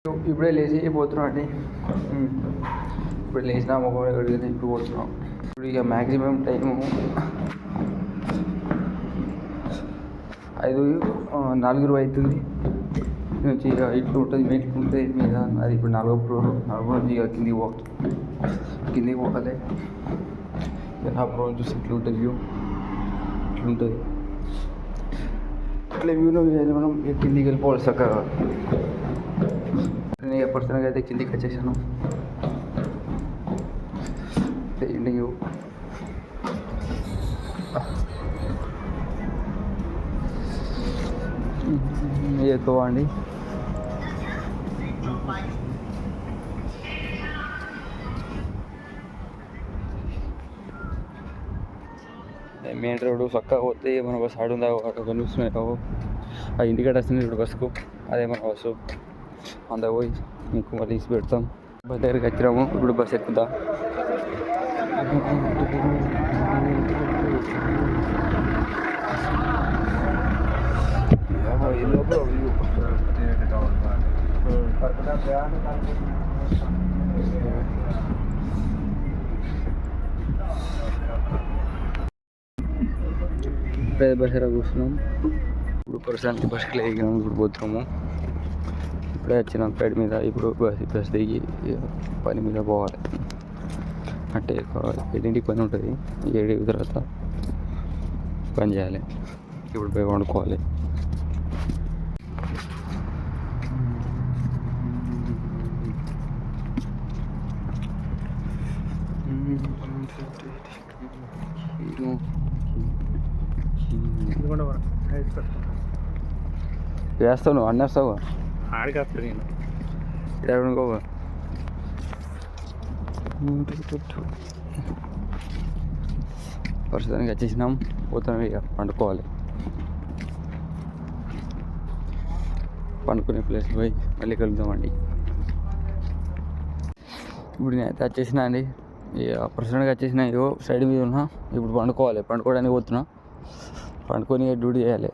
ఇప్పుడే లేచి పోతున్నాం అండి. ఇప్పుడు లేచినా మొహం కడిగి ఇప్పుడు పోతున్నాం. ఇప్పుడు ఇక మ్యాక్సిమం టైము 4 అవుతుంది. నుంచి ఇక ఇట్లు ఉంటుంది మెట్లు ఉంటుంది మీద. అది ఇప్పుడు 4వ ఫ్లోర్. 4వ నుంచి ఇక కిందికి పోవాలి. ఇక నా ఫ్లోర్ చూసి ఇట్లా ఉంటుంది వ్యూ. ఇట్లుంటుంది ఇట్లా వ్యూలో మనం ఇక కిందికి వెళ్ళిపోవాలి చక్కగా. నేను పర్సనల్గా అయితే కిందికి వచ్చేసాను. వ్యూ ఎక్కువ అండి. మెయిన్ రోడ్డు చక్కగా పోతే మన బస్సు ఆడుందా కనిపిస్తున్నాయి కావు. ఆ ఇంటికాడ వస్తుంది ఇప్పుడు బస్సుకు. అదే మన బస్సు అందా పోయి మీకు మళ్ళీ తీసి పెడతాం. బస్ దగ్గరికి వచ్చినాము. ఇప్పుడు బస్సు ఎక్కుదా. పెద్ద బస్ కూర్చున్నాం. ఇప్పుడు ప్రస్తుతానికి బస్కి ఎగినాము. ఇప్పుడు పోతున్నాము. ఇప్పుడే వచ్చినాం సైడ్ మీద. ఇప్పుడు బస్ దిగి పని మీద పోవాలి. అంటే 7ంటికి పని ఉంటుంది. 7 తర్వాత పని చేయాలి. ఇప్పుడు పోయి వండుకోవాలి. వేస్తావు నువ్వు అన్నేస్తావు ఆడికి వస్తాను నేను అనుకోవా. ప్రస్తుతానికి వచ్చేసినాం. పోతాం ఇక పండుకోవాలి. పండుకునే ప్లేస్కి పోయి మళ్ళీ కలుద్దామండి. ఇప్పుడు నేనైతే వచ్చేసినా అండి. ఇక ప్రస్తుతానికి వచ్చేసిన. ఇగో సైడ్ మీద ఉన్నా. ఇప్పుడు పండుకోవాలి. పండుకోవడానికి పోతున్నా. పండుకొని డ్యూటీ చేయాలి.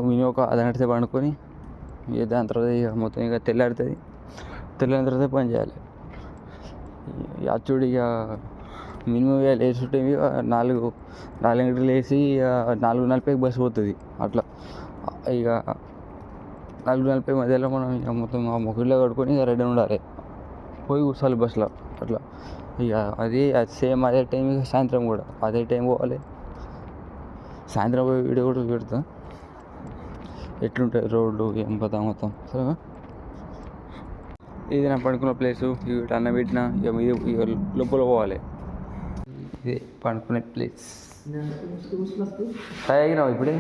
మినిమం ఒక అర్ధగంట సేపు పండుకొని ఇక దాని తర్వాత ఇక మొత్తం ఇక తెల్లారుతుంది. తెల్లారిన తర్వాత పని చేయాలి. అచ్చుడు ఇక మినిమం ఇక లేచుంటే 4 గంటలకు లేచి ఇక 4:40కి బస్సు పోతుంది. అట్లా ఇక 4:40 మధ్యలో మనం ఇక మొత్తం ఆ మొక్కల్లో కట్టుకొని ఇక రెడీ ఉండాలి. పోయి కూర్చోవాలి బస్సులో. అట్లా ఇక అది సేమ్ అదే టైం. ఇక సాయంత్రం కూడా అదే టైం పోవాలి. సాయంత్రం పోయి వీడియో కూడా పెడతా ఎట్లుంటుంది రోడ్డు ఏం కథ మొత్తం. సరేనా. ఇది నా పడుకున్న ప్లేసు. ఇక అన్నం పెట్టిన ఇక మీద ఇక లోపల పోవాలి. ఇదే పడుకునే ప్లేస్. తాగినావు ఇప్పుడే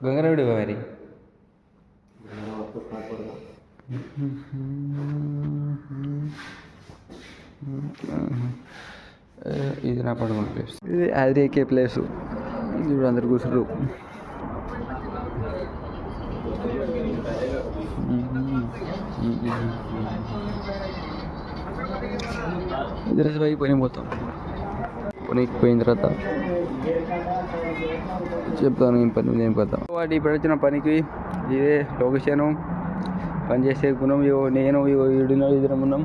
గంగారెడ్డి మరి. ఇది నా పడుకున్న ప్లేస్. ఇది ఆదిరేకే ప్లేసు. ఇప్పుడు అందరు కూర్చున్నారు. ఇద్దరు పోయి పని పోతాం. పనికి పోయిన తర్వాత చెప్తాను ఏం పోతాం. వాటి ఇప్పుడు వచ్చిన పనికి ఇదే లొకేషను. పని చేసే గుణం నేను ఇద్దరం ఉన్నాం.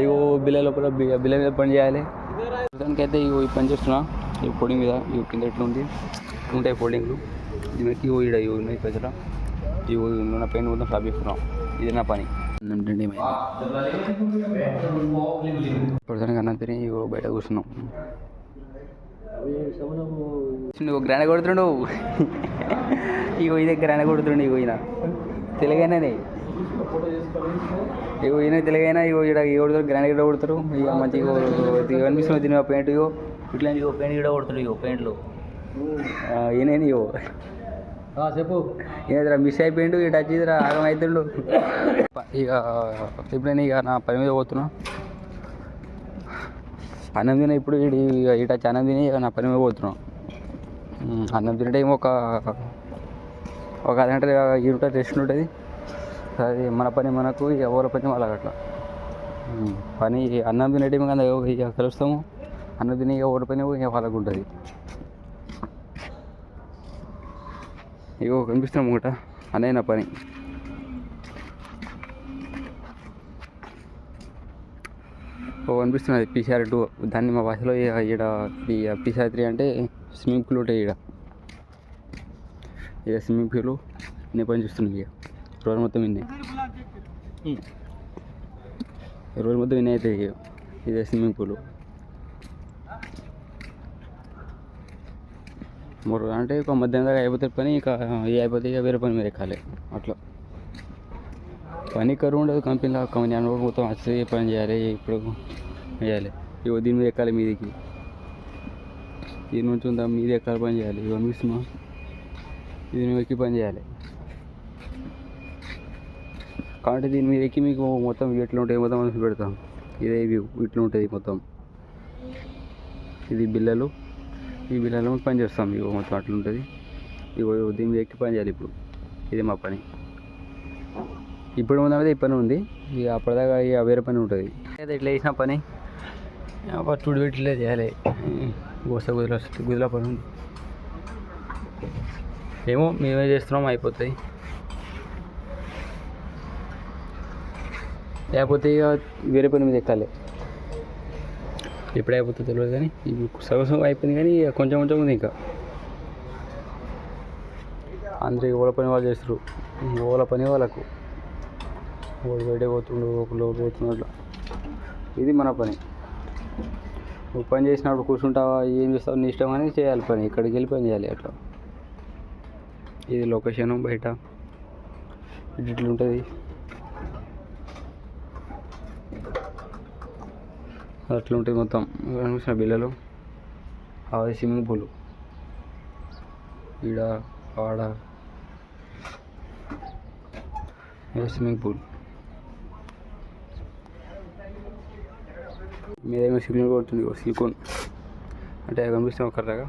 ఇగో బిల్ల లోపల బిల్ల మీద పని చేయాలి. దానికైతే ఈ పని చేస్తున్నా. ఈ ఫోల్డింగ్ మీద కింద ఎట్లుంది ఉంటాయి ఫోల్డింగ్లు. దీనికి ఉన్నాయి పెద్దల నా పెయిన్ మొత్తం స్టాప్ చేస్తున్నాం. ఇది నా పని. ప్రస్తుతానికి అన్నం తిని బయట కూర్చున్నాం. గ్రాండ్ కొడుతుండు. ఇదే గ్రాండ్ కొడుతుండు. ఈయన తెలుగైనానే. ఈయన తెలుగైనా కొడతారు. గ్రాండ్ గిడ కొడతారు. ఇక మంచిగా అనిపిస్తుంది. తిని పెయింట్ ఇట్లా పెయింట్ గిడ కొడతాడు. పెయింట్లు ఈయన చెప్పు. ఈయన మిస్ అయిపోయిండు. ఇటు వచ్చి ఆగం అవుతుండు. ఇక ఎప్పుడైనా ఇక నా పని మీద పోతున్నా. అన్నం తిన ఇప్పుడు ఇటు వచ్చి అన్నం తిని నా పని మీద పోతున్నాం. అన్నం తినే టైం ఒక అరగంట రెస్ట్ ఉంటుంది. అది మన పని మనకు, ఎవరి పని వాళ్ళకి అట్లా. పని అన్నం తినే టైం కదా ఇక కలుస్తాము. అన్నం తిని ఎవరి పని ఇక వాళ్ళకు ఉంటుంది. ఇగో కనిపిస్తున్నాం ఒకట అనే నా పని. కనిపిస్తున్నది పిసిఆర్2. దాన్ని మా భాషలో ఈడ ఈ పిసిఆర్3 అంటే స్విమ్మింగ్ పూల్ ఉంటాయి. ఇక స్విమ్మింగ్ పూల్ నేను పని చూస్తున్నాను. ఇక రోజు మొత్తం విన్నాయి, రోజు మొత్తం విన్నాయి అవుతాయి. ఇక ఇదే స్విమ్మింగ్ పూల్. మూడు అంటే ఒక మధ్యాహ్నం దాకా అయిపోతే పని, ఇక అయిపోతే ఇక వేరే పని మీద ఎక్కాలి. అట్లా పని కరువు ఉండదు కంపెనీలో. కంపెనీ అనుభవం మొత్తం వచ్చి పని చేయాలి. ఇప్పుడు చేయాలి. ఇగో దీని మీద ఎక్కాలి, మీదికి దీని నుంచి ఉందా మీద ఎక్కాలి, పని చేయాలి. ఇక అనిపిస్తున్నా దీని మీద ఎక్కి పని చేయాలి. కాబట్టి దీని మీద ఎక్కి మీకు మొత్తం ఎట్లా ఉంటాయి మొత్తం మనం పెడతాం. ఇదే వ్యూ ఇట్లా ఉంటుంది మొత్తం. ఇది బిల్లలు, ఈ బిల్లలో పని చేస్తాం. ఇగో మొత్తం అట్లా ఉంటుంది. ఇగో దీని మీద ఎక్కి పని చేయాలి. ఇప్పుడు ఇది మా పని. ఇప్పుడు ఉన్నది ఈ పని ఉంది. ఇక అప్పటిదాకా ఇక వేరే పని ఉంటుంది. అయితే ఇట్లా వేసిన పని తుడి ఇట్లే చేయాలి. గోస గుదిలా పని ఉంది. ఏమో మేమే చేస్తున్నాం, అయిపోతాయి. లేకపోతే ఇక వేరే పని మీద ఎక్కాలి. ఎప్పుడు అయిపోతుందో తెలియదు, కానీ సగం అయిపోయింది. కానీ ఇక కొంచెం కొంచెం ఉంది. ఇంకా అందరూ ఓల పని వాళ్ళు చేస్తారు. ఓల పని వాళ్ళకు ఒకడు బయట పోతుండు, ఒకళ్ళు పోతున్నట్లు. ఇది మన పని. నువ్వు పని చేసినప్పుడు కూర్చుంటావా, ఏం చేస్తావు, నీ ఇష్టం అని చేయాలి పని. ఇక్కడికి వెళ్ళి పని చేయాలి. అట్లా ఇది లొకేషను. బయట ఇట్లా ఉంటుంది. అట్లా ఉంటుంది మొత్తం. కనిపిస్తున్న బిల్లలు. అది స్విమ్మింగ్ పూల్. ఈడ ఆడ స్విమ్మింగ్ పూల్. మీరేమో సిగ్నల్ కొడుతుంది. సిలికోన్ అంటే కనిపిస్తాం కర్రగా.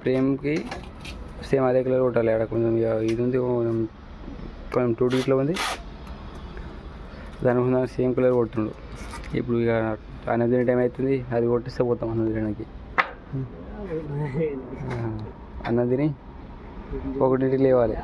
ప్రేమ్కి సేమ్ అదే కలర్ కొట్టాలి. ఆడ కొంచెం ఇది ఉంది, కొంచెం టూ డీట్లో ఉంది. దాని సేమ్ కలర్ కొడుతుండు. ఇప్పుడు ఇక అన్నం తినే టైం అవుతుంది. అది కొట్టిస్తే పోతాం అన్నం తినడానికి. అన్నం తిని 1ంటికి లేవాలి.